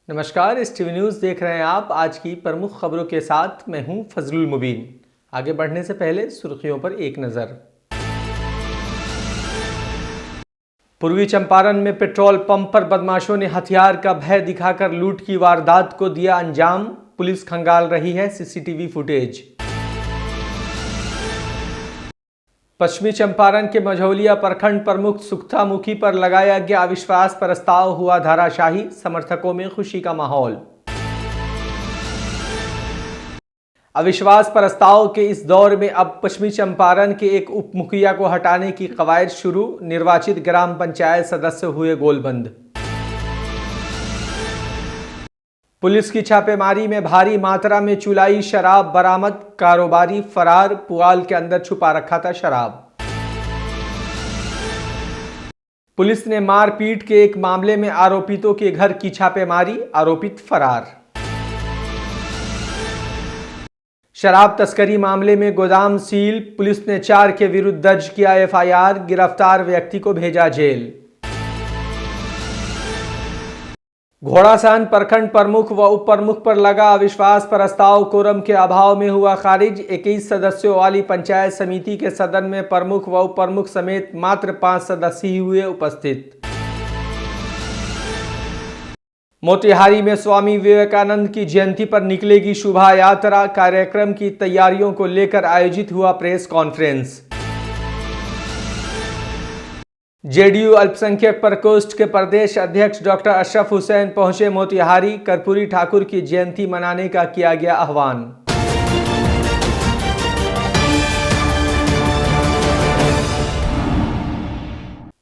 नमस्कार, इस TV news देख रहे हैं आप। आज की प्रमुख खबरों के साथ मैं हूं फजलुल मुबीन। आगे बढ़ने से पहले सुर्खियों पर एक नज़र। पूर्वी चंपारण में पेट्रोल पंप पर बदमाशों ने हथियार का भय दिखाकर लूट की वारदात को दिया अंजाम। पुलिस खंगाल रही है सीसीटीवी फुटेज। पश्चिमी चंपारण के मझौलिया प्रखंड प्रमुख सुक्तामुखी पर लगाया गया अविश्वास प्रस्ताव हुआ धाराशाही। समर्थकों में खुशी का माहौल। अविश्वास प्रस्ताव के इस दौर में अब पश्चिमी चंपारण के एक उप मुखिया को हटाने की कवायद शुरू। निर्वाचित ग्राम पंचायत सदस्य हुए गोलबंद। पुलिस की छापेमारी में भारी मात्रा में चुलाई शराब बरामद। कारोबारी फरार। पुआल के अंदर छुपा रखा था शराब। पुलिस ने मारपीट के एक मामले में आरोपितों के घर की छापेमारी। आरोपित फरार। शराब तस्करी मामले में गोदाम सील। पुलिस ने 4 के विरुद्ध दर्ज किया एफआईआर। गिरफ्तार व्यक्ति को भेजा जेल। घोड़ासान प्रखंड प्रमुख व उप प्रमुख पर लगा अविश्वास प्रस्ताव कोरम के अभाव में हुआ खारिज। 21 सदस्यों वाली पंचायत समिति के सदन में प्रमुख व उप प्रमुख समेत मात्र 5 सदस्य ही हुए उपस्थित। मोतिहारी में स्वामी विवेकानंद की जयंती पर निकलेगी शोभा यात्रा। कार्यक्रम की तैयारियों को लेकर आयोजित हुआ प्रेस कॉन्फ्रेंस। जेडीयू अल्पसंख्यक प्रकोष्ठ के प्रदेश अध्यक्ष डॉक्टर अशरफ हुसैन पहुंचे मोतिहारी। कर्पूरी ठाकुर की जयंती मनाने का किया गया आह्वान।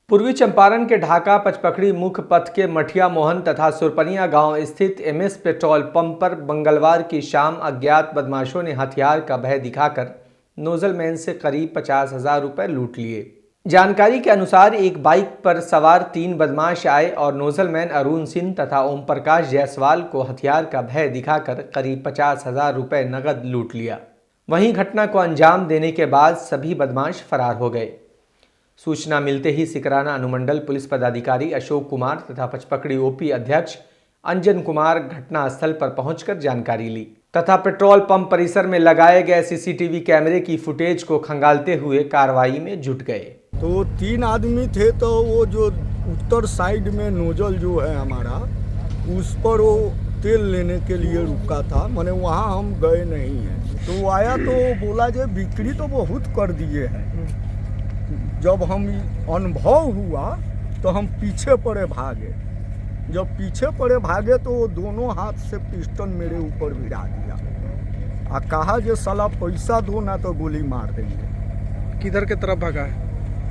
पूर्वी चंपारण के ढाका पचपखड़ी मुख्य पथ के मठिया मोहन तथा सुरपनिया गांव स्थित एमएस पेट्रोल पंप पर मंगलवार की शाम अज्ञात बदमाशों ने हथियार का भय दिखाकर नोजल मैन से करीब 50,000 रुपए लूट लिए। जानकारी के अनुसार एक बाइक पर सवार 3 बदमाश आए और नोजलमैन अरुण सिंह तथा ओम प्रकाश जायसवाल को हथियार का भय दिखाकर करीब 50,000 रुपए नकद लूट लिया। वहीं घटना को अंजाम देने के बाद सभी बदमाश फरार हो गए। सूचना मिलते ही सिकराना अनुमंडल पुलिस पदाधिकारी अशोक कुमार तथा पचपकड़ी ओपी अध्यक्ष अंजन कुमार घटनास्थल पर पहुंचकर जानकारी ली तथा पेट्रोल पंप परिसर में लगाए गए सीसीटीवी कैमरे की फुटेज को खंगालते हुए कार्रवाई में जुट गए। तो 3 आदमी थे, तो वो जो उत्तर साइड में नोजल जो है हमारा, उस पर वो तेल लेने के लिए रुका था। माने वहाँ हम गए नहीं हैं। तो आया तो बोला जो बिक्री तो बहुत कर दिए हैं। जब हम अनुभव हुआ तो हम पीछे पड़े भागे। जब पीछे पड़े भागे तो वो दोनों हाथ से पिस्टल मेरे ऊपर भिड़ा दिया और कहा जो साला पैसा दो ना तो गोली मार देंगे। किधर के तरफ भागा है?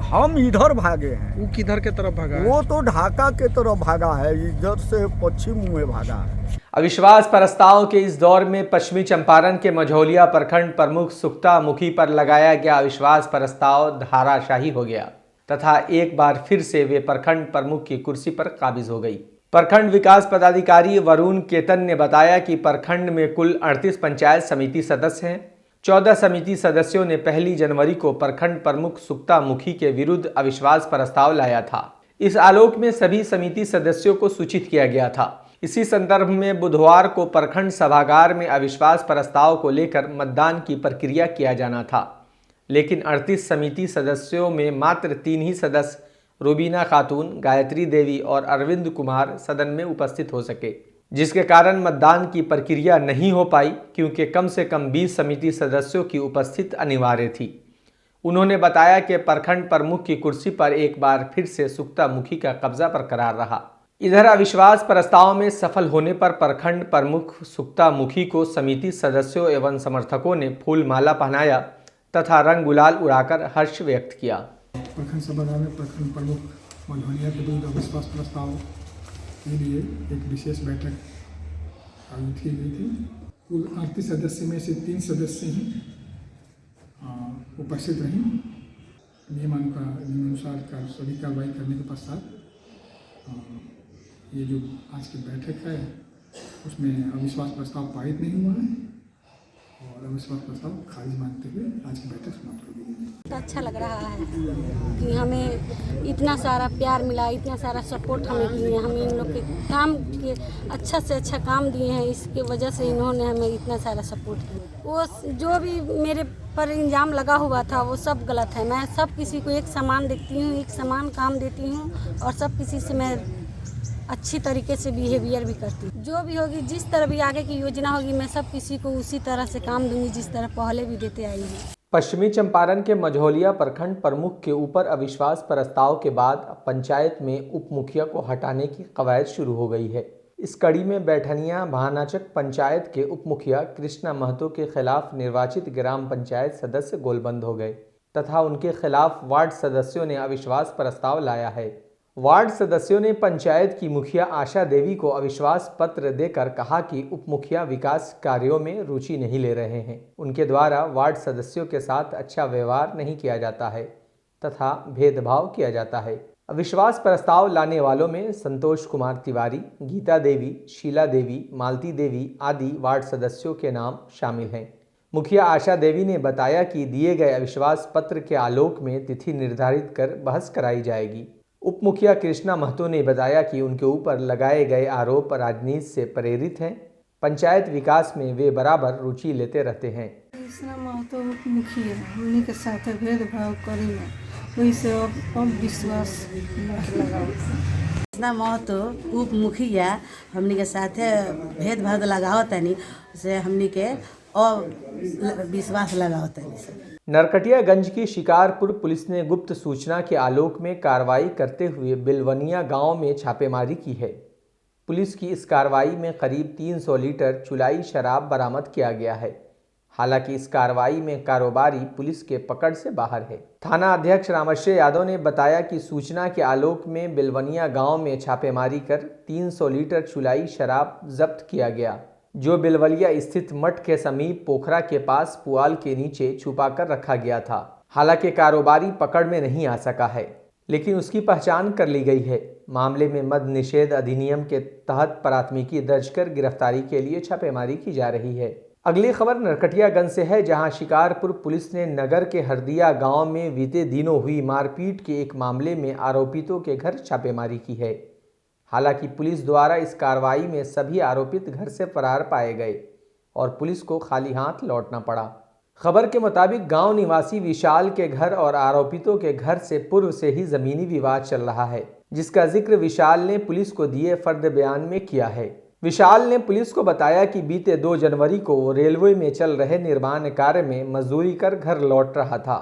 हम इधर भागे हैं। वो किधर के तरफ भागा है? वो तो ढाका के तरफ भागा है, इधर से पश्चिम में भागा है। अविश्वास प्रस्ताव के इस दौर में पश्चिमी चंपारण के मझौलिया प्रखंड प्रमुख सुक्तामुखी पर लगाया गया अविश्वास प्रस्ताव धाराशाही हो गया तथा एक बार फिर से वे प्रखंड प्रमुख की कुर्सी पर काबिज हो गई। प्रखंड विकास पदाधिकारी वरुण केतन ने बताया कि प्रखंड में कुल 38 पंचायत समिति सदस्य हैं। 14 समिति सदस्यों ने 1 जनवरी को प्रखंड प्रमुख सुक्तामुखी के विरुद्ध अविश्वास प्रस्ताव लाया था। इस आलोक में सभी समिति सदस्यों को सूचित किया गया था। इसी संदर्भ में बुधवार को प्रखंड सभागार में अविश्वास प्रस्ताव को लेकर मतदान की प्रक्रिया किया जाना था, लेकिन 38 समिति सदस्यों में मात्र 3 ही सदस्य रूबीना खातून, गायत्री देवी और अरविंद कुमार सदन में उपस्थित हो सके, जिसके कारण मतदान की प्रक्रिया नहीं हो पाई क्योंकि कम से कम 20 समिति सदस्यों की उपस्थिति अनिवार्य थी। उन्होंने बताया कि प्रखंड प्रमुख की कुर्सी पर एक बार फिर से सुक्तामुखी का कब्जा बरकरार रहा। इधर अविश्वास प्रस्ताव में सफल होने पर प्रखंड प्रमुख सुक्तामुखी को समिति सदस्यों एवं समर्थकों ने फूल माला पहनाया तथा रंग गुलाल उड़ाकर हर्ष व्यक्त किया। प्रखंड सभागार में प्रखंड प्रमुख मझौलिया के विरुद्ध अविश्वास प्रस्ताव के लिए एक विशेष बैठक आयोजित की गई थी। कुल 38 सदस्य में से 3 सदस्य ही उपस्थित रहे। नियमानुसार सभी कार्रवाई करने के पश्चात ये जो आज की बैठक है उसमें अविश्वास प्रस्ताव पारित नहीं हुआ है और अविश्वास प्रस्ताव खारिज मानते हुए आज की बैठक समाप्त कर दी गई। तो अच्छा लग रहा है कि हमें इतना सारा प्यार मिला, इतना सारा सपोर्ट हमें किए, हमें इन लोग के काम के अच्छा से अच्छा काम दिए हैं, इसके वजह से इन्होंने हमें इतना सारा सपोर्ट किया। वो जो भी मेरे पर इल्ज़ाम लगा हुआ था वो सब गलत है। मैं सब किसी को एक समान देखती हूँ, एक समान काम देती हूँ और सब किसी से मैं अच्छी तरीके से बिहेवियर भी करती हूँ। जो भी होगी, जिस तरह भी आगे की योजना होगी, मैं सब किसी को उसी तरह से काम दूंगी जिस तरह पहले भी देते आई हूँ। पश्चिमी चंपारण के मझौलिया प्रखंड प्रमुख के ऊपर अविश्वास प्रस्ताव के बाद पंचायत में उप मुखिया को हटाने की कवायद शुरू हो गई है। इस कड़ी में बैठनिया भानाचक पंचायत के उप मुखिया कृष्णा महतो के खिलाफ निर्वाचित ग्राम पंचायत सदस्य गोलबंद हो गए तथा उनके खिलाफ वार्ड सदस्यों ने अविश्वास प्रस्ताव लाया है। वार्ड सदस्यों ने पंचायत की मुखिया आशा देवी को अविश्वास पत्र देकर कहा कि उप मुखिया विकास कार्यों में रुचि नहीं ले रहे हैं, उनके द्वारा वार्ड सदस्यों के साथ अच्छा व्यवहार नहीं किया जाता है तथा भेदभाव किया जाता है। अविश्वास प्रस्ताव लाने वालों में संतोष कुमार तिवारी, गीता देवी, शीला देवी, मालती देवी आदि वार्ड सदस्यों के नाम शामिल हैं। मुखिया आशा देवी ने बताया कि दिए गए अविश्वास पत्र के आलोक में तिथि निर्धारित कर बहस कराई जाएगी। उप मुखिया कृष्णा महतो ने बताया कि उनके ऊपर लगाए गए आरोप राजनीति से प्रेरित हैं। पंचायत विकास में वे बराबर रुचि लेते रहते हैं। कृष्णा महतो उप मुखिया हमने के साथ भेदभाव करी ना, वैसे अब विश्वास लगाओ। कृष्णा महतो उप मुखिया हमने के साथ भेदभाव लगाओ तनी से हमने के और विश्वास लगाओ तनी से। नरकटियागंज की शिकारपुर पुलिस ने गुप्त सूचना के आलोक में कार्रवाई करते हुए बिलवनिया गांव में छापेमारी की है। पुलिस की इस कार्रवाई में करीब 300 लीटर चुलाई शराब बरामद किया गया है। हालांकि इस कार्रवाई में कारोबारी पुलिस के पकड़ से बाहर है। थाना अध्यक्ष रामश्य यादव ने बताया कि सूचना के आलोक में बिलवनिया गांव में छापेमारी कर 300 लीटर चुलाई शराब जब्त किया गया, जो बिलवलिया स्थित मठ के समीप पोखरा के पास पुआल के नीचे छुपाकर रखा गया था। हालांकि कारोबारी पकड़ में नहीं आ सका है, लेकिन उसकी पहचान कर ली गई है। मामले में मद्य निषेध अधिनियम के तहत प्राथमिकी दर्ज कर गिरफ्तारी के लिए छापेमारी की जा रही है। अगली खबर नरकटियागंज से है, जहां शिकारपुर पुलिस ने नगर के हरदिया गांव में बीते दिनों हुई मारपीट के एक मामले में आरोपितों के घर छापेमारी की है। हालांकि पुलिस द्वारा इस कार्रवाई में सभी आरोपित घर से फरार पाए गए और पुलिस को खाली हाथ लौटना पड़ा। खबर के मुताबिक गांव निवासी विशाल के घर और आरोपितों के घर से पूर्व से ही जमीनी विवाद चल रहा है, जिसका जिक्र विशाल ने पुलिस को दिए फर्द बयान में किया है। विशाल ने पुलिस को बताया कि बीते 2 जनवरी को वो रेलवे में चल रहे निर्माण कार्य में मजदूरी कर घर लौट रहा था।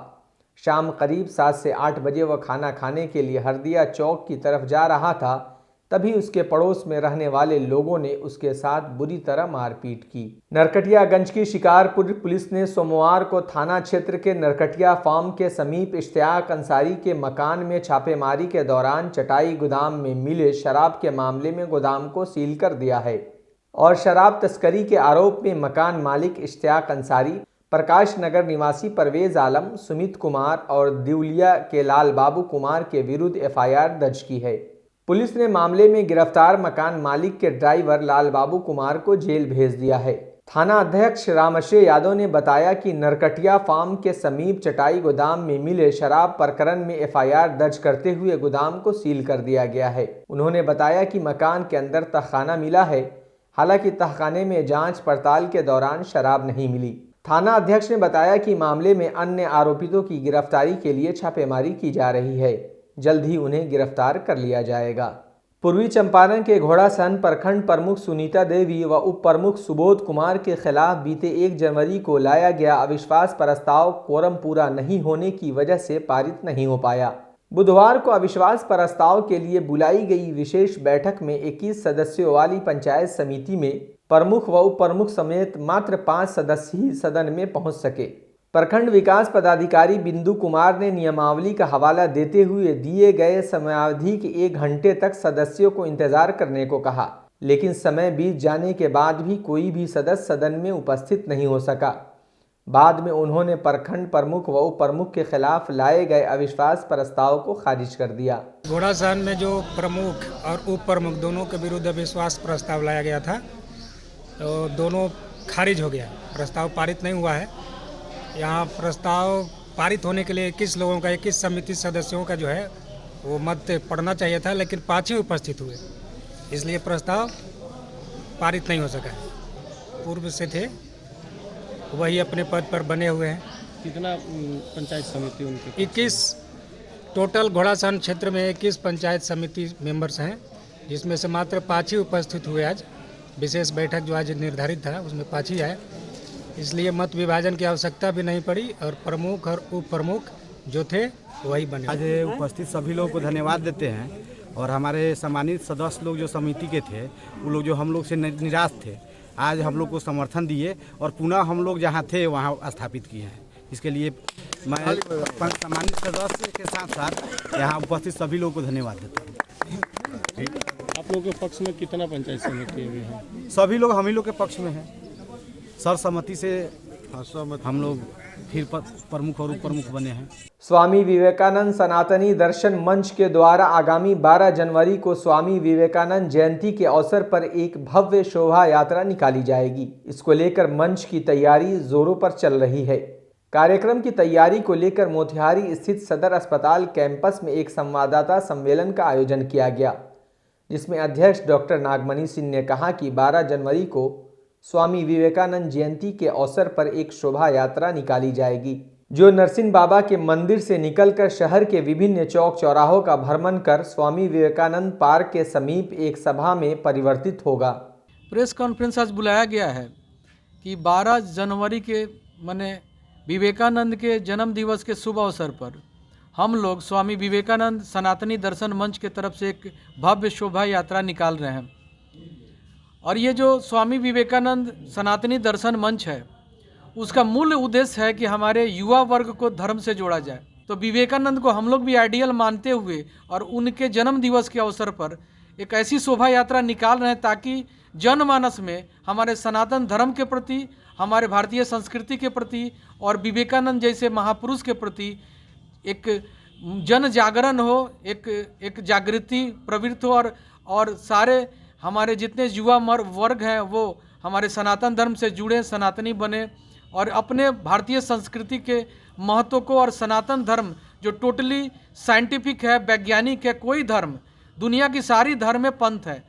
शाम करीब 7 से 8 बजे वह खाना खाने के लिए हरदिया चौक की तरफ जा रहा था, तभी उसके पड़ोस में रहने वाले लोगों ने उसके साथ बुरी तरह मारपीट की। नरकटियागंज की शिकारपुर पुलिस ने सोमवार को थाना क्षेत्र के नरकटिया फार्म के समीप इश्तियाक अंसारी के मकान में छापेमारी के दौरान चटाई गोदाम में मिले शराब के मामले में गोदाम को सील कर दिया है और शराब तस्करी के आरोप में मकान मालिक इश्तियाक अंसारी, प्रकाश नगर निवासी परवेज आलम, सुमित कुमार और दिवलिया के लाल बाबू कुमार के विरुद्ध FIR दर्ज की है। पुलिस ने मामले में गिरफ्तार मकान मालिक के ड्राइवर लाल बाबू कुमार को जेल भेज दिया है। थाना अध्यक्ष रामश्य यादव ने बताया कि नरकटिया फार्म के समीप चटाई गोदाम में मिले शराब प्रकरण में FIR दर्ज करते हुए गोदाम को सील कर दिया गया है। उन्होंने बताया कि मकान के अंदर तहखाना मिला है, हालांकि तहखाने में जांच पड़ताल के दौरान शराब नहीं मिली। थाना अध्यक्ष ने बताया कि मामले में अन्य आरोपितों की गिरफ्तारी के लिए छापेमारी की जा रही है, जल्द ही उन्हें गिरफ्तार कर लिया जाएगा। पूर्वी चंपारण के घोड़ासहन प्रखंड प्रमुख सुनीता देवी व उप प्रमुख सुबोध कुमार के खिलाफ बीते 1 जनवरी को लाया गया अविश्वास प्रस्ताव कोरम पूरा नहीं होने की वजह से पारित नहीं हो पाया। बुधवार को अविश्वास प्रस्ताव के लिए बुलाई गई विशेष बैठक में 21 सदस्यों वाली पंचायत समिति में प्रमुख व उप प्रमुख समेत मात्र 5 सदस्य ही सदन में पहुंच सके। प्रखंड विकास पदाधिकारी बिंदु कुमार ने नियमावली का हवाला देते हुए दिए गए समयावधि के 1 घंटे तक सदस्यों को इंतजार करने को कहा, लेकिन समय बीत जाने के बाद भी कोई भी सदस्य सदन में उपस्थित नहीं हो सका। बाद में उन्होंने प्रखंड प्रमुख व उप प्रमुख के खिलाफ लाए गए अविश्वास प्रस्ताव को खारिज कर दिया। घोड़ासहन में जो प्रमुख और उप प्रमुख दोनों के विरुद्ध अविश्वास प्रस्ताव लाया गया था, तो दोनों खारिज हो गया, प्रस्ताव पारित नहीं हुआ है। यहाँ प्रस्ताव पारित होने के लिए 21 लोगों का 21 समिति सदस्यों का जो है वो मत पढ़ना चाहिए था, लेकिन 5 ही उपस्थित हुए, इसलिए प्रस्ताव पारित नहीं हो सका है। पूर्व से थे वही अपने पद पर बने हुए हैं। कितना पंचायत समिति उनके? 21 टोटल घोड़ासान क्षेत्र में 21 पंचायत समिति मेंबर्स हैं, जिसमें से मात्र 5 ही उपस्थित हुए। आज विशेष बैठक जो आज निर्धारित था उसमें 5 ही आए, इसलिए मत विभाजन की आवश्यकता भी नहीं पड़ी और प्रमुख और उप प्रमुख जो थे वही बने। आज उपस्थित सभी लोगों को धन्यवाद देते हैं और हमारे सम्मानित सदस्य लोग जो समिति के थे वो लोग जो हम लोग से निराश थे, आज हम लोग को समर्थन दिए और पुनः हम लोग जहाँ थे वहाँ स्थापित किए हैं। इसके लिए मैं सम्मानित सदस्य के साथ साथ यहाँ उपस्थित सभी लोगों को धन्यवाद देता हूँ। आप लोगों के पक्ष में कितना पंचायत समिति भी है? सभी लोग हम ही लोग के पक्ष में हैं। सर्वसम्मति से हम लोग फिर प्रमुख और उप प्रमुख बने हैं। स्वामी विवेकानंद सनातनी दर्शन मंच के द्वारा आगामी 12 जनवरी को स्वामी विवेकानंद जयंती के अवसर पर एक भव्य शोभा यात्रा निकाली जाएगी। इसको लेकर मंच की तैयारी जोरों पर चल रही है। कार्यक्रम की तैयारी को लेकर मोतिहारी स्थित सदर अस्पताल कैंपस में एक संवाददाता सम्मेलन का आयोजन किया गया, जिसमें अध्यक्ष डॉक्टर नागमणि सिंह ने कहा कि 12 जनवरी को स्वामी विवेकानंद जयंती के अवसर पर एक शोभा यात्रा निकाली जाएगी, जो नरसिंह बाबा के मंदिर से निकलकर शहर के विभिन्न चौक चौराहों का भ्रमण कर स्वामी विवेकानंद पार्क के समीप एक सभा में परिवर्तित होगा। प्रेस कॉन्फ्रेंस आज बुलाया गया है कि 12 जनवरी के माने विवेकानंद के जन्म दिवस के शुभ अवसर पर हम लोग स्वामी विवेकानंद सनातनी दर्शन मंच के तरफ से एक भव्य शोभा यात्रा निकाल रहे हैं। और ये जो स्वामी विवेकानंद सनातनी दर्शन मंच है, उसका मूल उद्देश्य है कि हमारे युवा वर्ग को धर्म से जोड़ा जाए। तो विवेकानंद को हम लोग भी आइडियल मानते हुए और उनके जन्म दिवस के अवसर पर एक ऐसी शोभा यात्रा निकाल रहे हैं ताकि जनमानस में हमारे सनातन धर्म के प्रति, हमारे भारतीय संस्कृति के प्रति और विवेकानंद जैसे महापुरुष के प्रति एक जन जागरण हो, एक जागृति प्रवृत्त हो और सारे हमारे जितने युवा वर्ग हैं वो हमारे सनातन धर्म से जुड़े, सनातनी बने और अपने भारतीय संस्कृति के महत्व को और सनातन धर्म जो टोटली साइंटिफिक है, वैज्ञानिक है, कोई धर्म, दुनिया की सारी धर्म में पंथ है।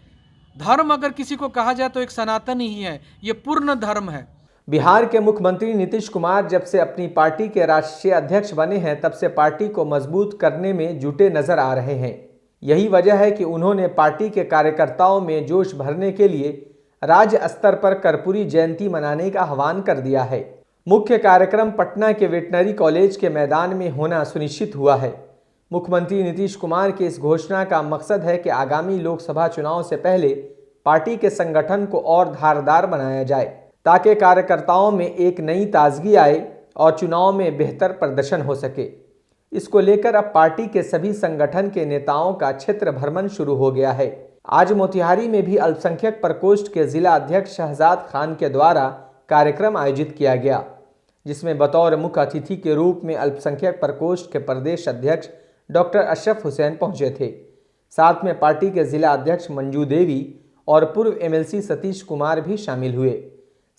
धर्म अगर किसी को कहा जाए तो एक सनातन ही है, ये पूर्ण धर्म है। बिहार के मुख्यमंत्री नीतीश कुमार जब से अपनी पार्टी के राष्ट्रीय अध्यक्ष बने हैं, तब से पार्टी को मजबूत करने में जुटे नजर आ रहे हैं। यही वजह है कि उन्होंने पार्टी के कार्यकर्ताओं में जोश भरने के लिए राज्य स्तर पर कर्पूरी जयंती मनाने का आह्वान कर दिया है। मुख्य कार्यक्रम पटना के वेटनरी कॉलेज के मैदान में होना सुनिश्चित हुआ है। मुख्यमंत्री नीतीश कुमार की इस घोषणा का मकसद है कि आगामी लोकसभा चुनाव से पहले पार्टी के संगठन को और धारदार बनाया जाए, ताकि कार्यकर्ताओं में एक नई ताजगी आए और चुनाव में बेहतर प्रदर्शन हो सके। इसको लेकर अब पार्टी के सभी संगठन के नेताओं का क्षेत्र भ्रमण शुरू हो गया है। आज मोतिहारी में भी अल्पसंख्यक प्रकोष्ठ के जिला अध्यक्ष शहजाद खान के द्वारा कार्यक्रम आयोजित किया गया, जिसमें बतौर मुख्य अतिथि के रूप में अल्पसंख्यक प्रकोष्ठ के प्रदेश अध्यक्ष डॉक्टर अशरफ हुसैन पहुंचे थे। साथ में पार्टी के जिला अध्यक्ष मंजू देवी और पूर्व एमएलसी सतीश कुमार भी शामिल हुए।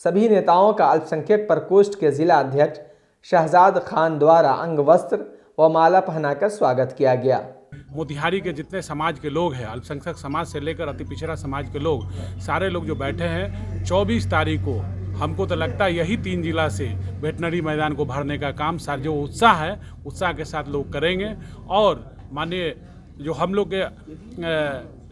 सभी नेताओं का अल्पसंख्यक प्रकोष्ठ के जिला अध्यक्ष शहजाद खान द्वारा अंग वस्त्र व माला पहनाकर स्वागत किया गया। मोतिहारी के जितने समाज के लोग हैं, अल्पसंख्यक समाज से लेकर अति पिछड़ा समाज के लोग, सारे लोग जो बैठे हैं 24 तारीख को, हमको तो लगता है यही 3 जिला से वेटनरी मैदान को भरने का काम सारे जो उत्साह है, उत्साह के साथ लोग करेंगे। और माननीय जो हम लोग के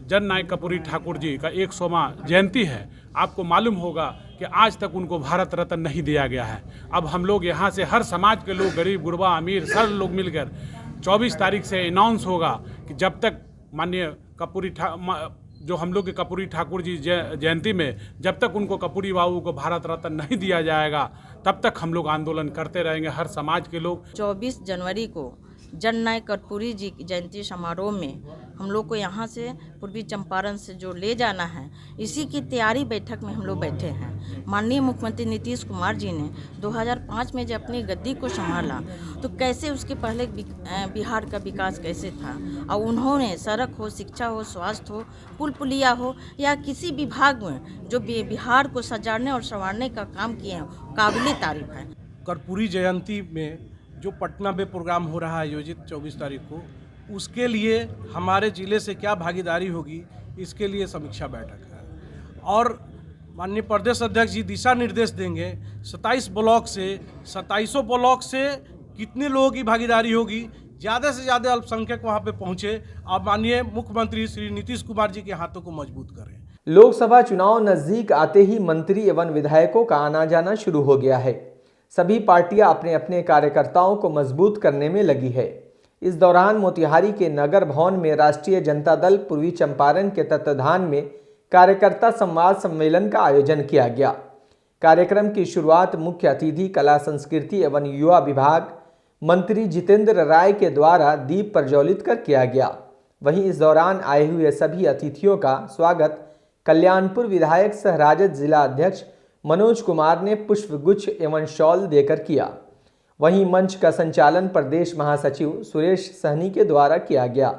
जन नायक कर्पूरी ठाकुर जी का 100वां जयंती है, आपको मालूम होगा कि आज तक उनको भारत रत्न नहीं दिया गया है। अब हम लोग यहाँ से हर समाज के लोग, गरीब गुरबा अमीर, सब लोग मिलकर 24 तारीख से अनाउंस होगा कि जब तक माननीय जो हम लोग के कर्पूरी ठाकुर जी जयंती में जब तक उनको कर्पूरी बाबू को भारत रत्न नहीं दिया जाएगा, तब तक हम लोग आंदोलन करते रहेंगे, हर समाज के लोग। 24 जनवरी को जननायक कर्पूरी जी की जयंती समारोह में हम लोग को यहाँ से पूर्वी चंपारण से जो ले जाना है, इसी की तैयारी बैठक में हम लोग बैठे हैं। माननीय मुख्यमंत्री नीतीश कुमार जी ने 2005 में जब अपनी गद्दी को संभाला तो कैसे उसके पहले बिहार का विकास कैसे था, और उन्होंने सड़क हो, शिक्षा हो, स्वास्थ्य हो, पुल पुलिया हो या किसी विभाग में जो बिहार को सजाने और संवारने का काम किए हैं, काबिले तारीफ है। कर्पूरी जयंती में जो पटना में प्रोग्राम हो रहा है आयोजित 24 तारीख को, उसके लिए हमारे ज़िले से क्या भागीदारी होगी, इसके लिए समीक्षा बैठक है। और माननीय प्रदेश अध्यक्ष जी दिशा निर्देश देंगे 27 ब्लॉक से 2700 ब्लॉक से कितने लोगों की भागीदारी होगी, ज़्यादा से ज़्यादा अल्पसंख्यक वहाँ पे पहुँचे और माननीय मुख्यमंत्री श्री नीतीश कुमार जी के हाथों को मजबूत करें। लोकसभा चुनाव नजदीक आते ही मंत्री एवं विधायकों का आना जाना शुरू हो गया है। सभी पार्टियां अपने अपने कार्यकर्ताओं को मजबूत करने में लगी है। इस दौरान मोतिहारी के नगर भवन में राष्ट्रीय जनता दल पूर्वी चंपारण के तत्वाधान में कार्यकर्ता संवाद सम्मेलन का आयोजन किया गया। कार्यक्रम की शुरुआत मुख्य अतिथि कला संस्कृति एवं युवा विभाग मंत्री जितेंद्र राय के द्वारा दीप प्रज्वलित कर किया गया। वहीं इस दौरान आए हुए सभी अतिथियों का स्वागत कल्याणपुर विधायक सह राजद जिला अध्यक्ष मनोज कुमार ने पुष्पगुच्छ एवं शॉल देकर किया। वहीं मंच का संचालन प्रदेश महासचिव सुरेश सहनी के द्वारा किया गया।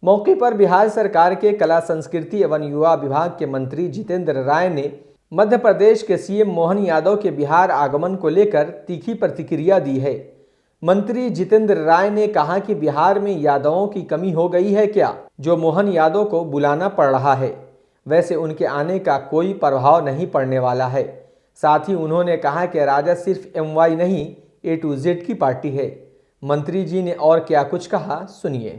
मौके पर बिहार सरकार के कला संस्कृति एवं युवा विभाग के मंत्री जितेंद्र राय ने मध्य प्रदेश के सीएम मोहन यादव के बिहार आगमन को लेकर तीखी प्रतिक्रिया दी है। मंत्री जितेंद्र राय ने कहा कि बिहार में यादवों की कमी हो गई है क्या, जो मोहन यादव को बुलाना पड़ रहा है। वैसे उनके आने का कोई प्रभाव नहीं पड़ने वाला है। साथ ही उन्होंने कहा कि राजद सिर्फ MY नहीं A to Z की पार्टी है। मंत्री जी ने और क्या कुछ कहा, सुनिए।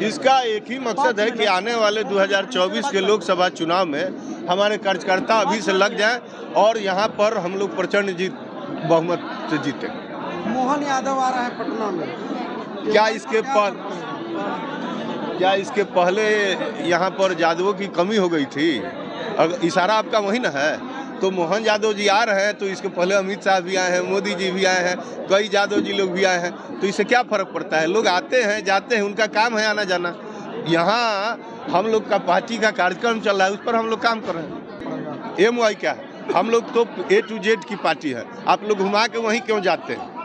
इसका एक ही मकसद है कि आने वाले 2024 के लोकसभा चुनाव में हमारे कार्यकर्ता अभी से लग जाएं और यहाँ पर हम लोग प्रचंड बहुमत से जीते। मोहन यादव आ रहा है पटना में, क्या इसके पहले यहाँ पर यादवों की कमी हो गई थी? अगर इशारा आपका वही ना है, तो मोहन यादव जी आ रहे हैं तो इसके पहले अमित शाह भी आए हैं, मोदी जी भी आए हैं, कई यादव जी लोग भी आए हैं, तो इससे क्या फर्क पड़ता है? लोग आते हैं जाते हैं, उनका काम है आना जाना। यहाँ हम लोग का पार्टी का कार्यक्रम चल रहा है, उस पर हम लोग काम कर रहे हैं। MY क्या है? हम लोग तो A to Z की पार्टी है। आप लोग घुमा के वहीं क्यों जाते हैं?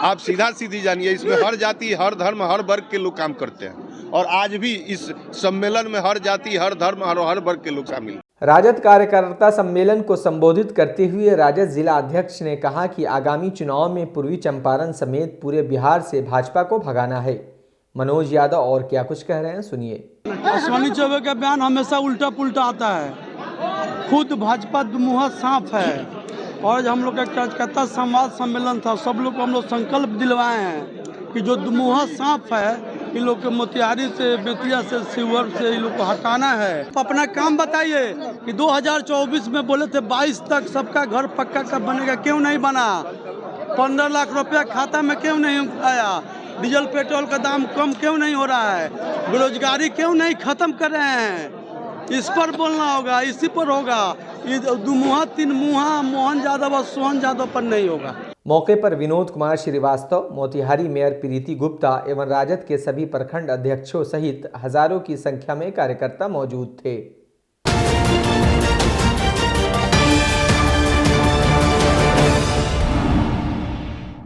आप सीधा सीधी जानिए, इसमें हर जाति, हर धर्म, हर वर्ग के लोग काम करते हैं और आज भी इस सम्मेलन में हर जाति, हर धर्म और हर वर्ग के लोग शामिल। राजद कार्यकर्ता सम्मेलन को संबोधित करते हुए राजद जिला अध्यक्ष ने कहा कि आगामी चुनाव में पूर्वी चंपारण समेत पूरे बिहार से भाजपा को भगाना है। मनोज यादव और क्या कुछ कह रहे हैं, सुनिए। अश्विनी चौबे का बयान हमेशा उल्टा पुल्टा आता है। खुद भाजपा दुमुहा सांप है। और हम लोग का कार्यकर्ता संवाद सम्मेलन था, सब लोग को हम लोग संकल्प दिलवाए हैं कि जो दुमुहा सांप है, इन लोग के मोतिहारी से, बेतिया से, शिवहर से इन लोग को हटाना है। तो अपना काम बताइए कि 2024 में बोले थे 22 तक सबका घर पक्का कब बनेगा, क्यों नहीं बना? 15 लाख रुपया खाता में क्यों नहीं आया? डीजल पेट्रोल का दाम कम क्यों नहीं हो रहा है? बेरोजगारी क्यों नहीं खत्म कर रहे हैं? इस पर बोलना होगा, इसी पर होगा। ये दुमुहा तीन मुहा मोहन यादव और सोहन यादव पर नहीं होगा। मौके पर विनोद कुमार श्रीवास्तव, मोतिहारी मेयर प्रीति गुप्ता एवं राजद के सभी प्रखंड अध्यक्षों सहित हजारों की संख्या में कार्यकर्ता मौजूद थे।